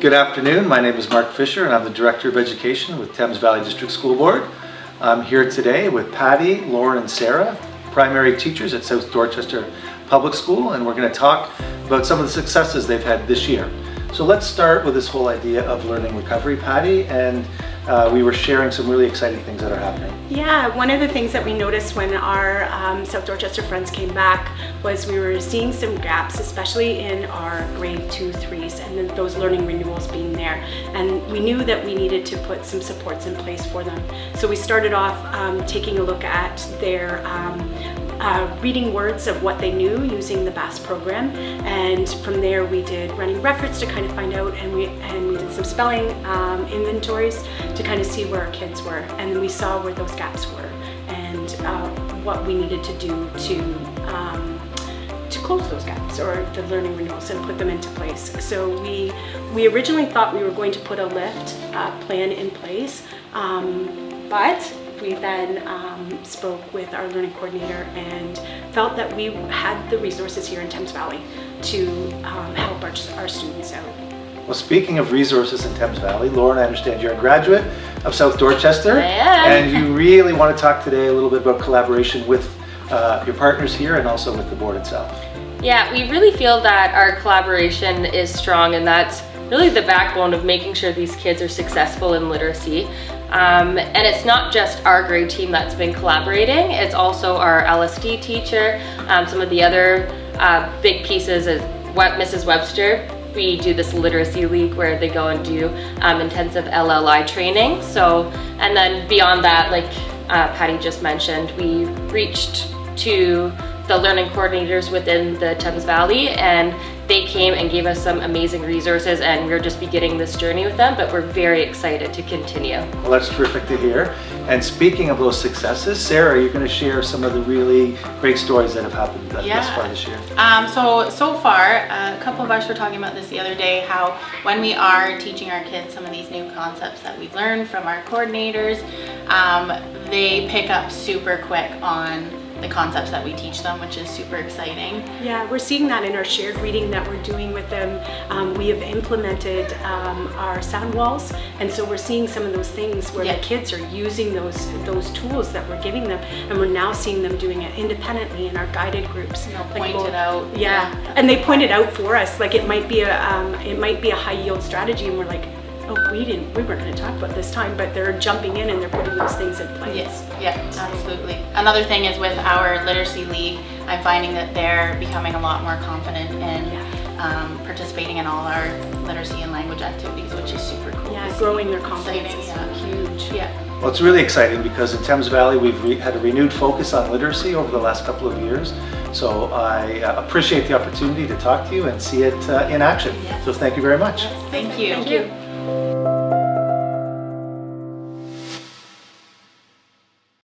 Good afternoon. My name is Mark Fisher and I'm the Director of Education with Thames Valley District School Board. I'm here today with Patti, Lauren and Sarah, primary teachers at South Dorchester Public School, and we're going to talk about some of the successes they've had this year. So let's start with this whole idea of learning recovery, Patti, and we were sharing some really exciting things that are happening. Yeah, one of the things that we noticed when our South Dorchester friends came back was we were seeing some gaps, especially in our grade 2-3s and then those learning renewals being there. And we knew that we needed to put some supports in place for them. So we started off taking a look at their reading words of what they knew using the BAS program, and from there we did running records to kind of find out, and we did some spelling inventories to kind of see where our kids were, and then we saw where those gaps were and what we needed to do to close those gaps or the learning renewals and put them into place. So we originally thought we were going to put a lift plan in place, but we then spoke with our learning coordinator and felt that we had the resources here in Thames Valley to help our students out. Well, speaking of resources in Thames Valley, Lauren, I understand you're a graduate of South Dorchester. I am. And you really want to talk today a little bit about collaboration with your partners here and also with the board itself. Yeah, we really feel that our collaboration is strong, and that's really the backbone of making sure these kids are successful in literacy. And it's not just our grade team that's been collaborating, it's also our LSD teacher, some of the other big pieces is Mrs. Webster. We do this literacy league where they go and do intensive LLI training. So, and then beyond that, like Patti just mentioned, we reached to the learning coordinators within the Thames Valley, and they came and gave us some amazing resources, and we're just beginning this journey with them, but we're very excited to continue. Well, that's terrific to hear. And speaking of those successes, Sarah, you're going to share some of the really great stories that have happened thus far this year. So far, a couple of us were talking about this the other day, how when we are teaching our kids some of these new concepts that we've learned from our coordinators, they pick up super quick on the concepts that we teach them, which is super exciting. Yeah, we're seeing that in our shared reading that we're doing with them. We have implemented our sound walls, and so we're seeing some of those things where the kids are using those tools that we're giving them, and we're now seeing them doing it independently in our guided groups. Point it out. Yeah, and they point it out for us. Like it might be a high yield strategy, and we're like, oh, we weren't going to talk about this time, but they're jumping in and they're putting those things in place. Yes, yeah, absolutely. Another thing is with our literacy league, I'm finding that they're becoming a lot more confident in participating in all our literacy and language activities, which is super cool. Yeah, growing their confidence is huge. Yeah. Well, it's really exciting because in Thames Valley we've had a renewed focus on literacy over the last couple of years. So I appreciate the opportunity to talk to you and see it in action. Yes. So thank you very much. Thank you. Thank you.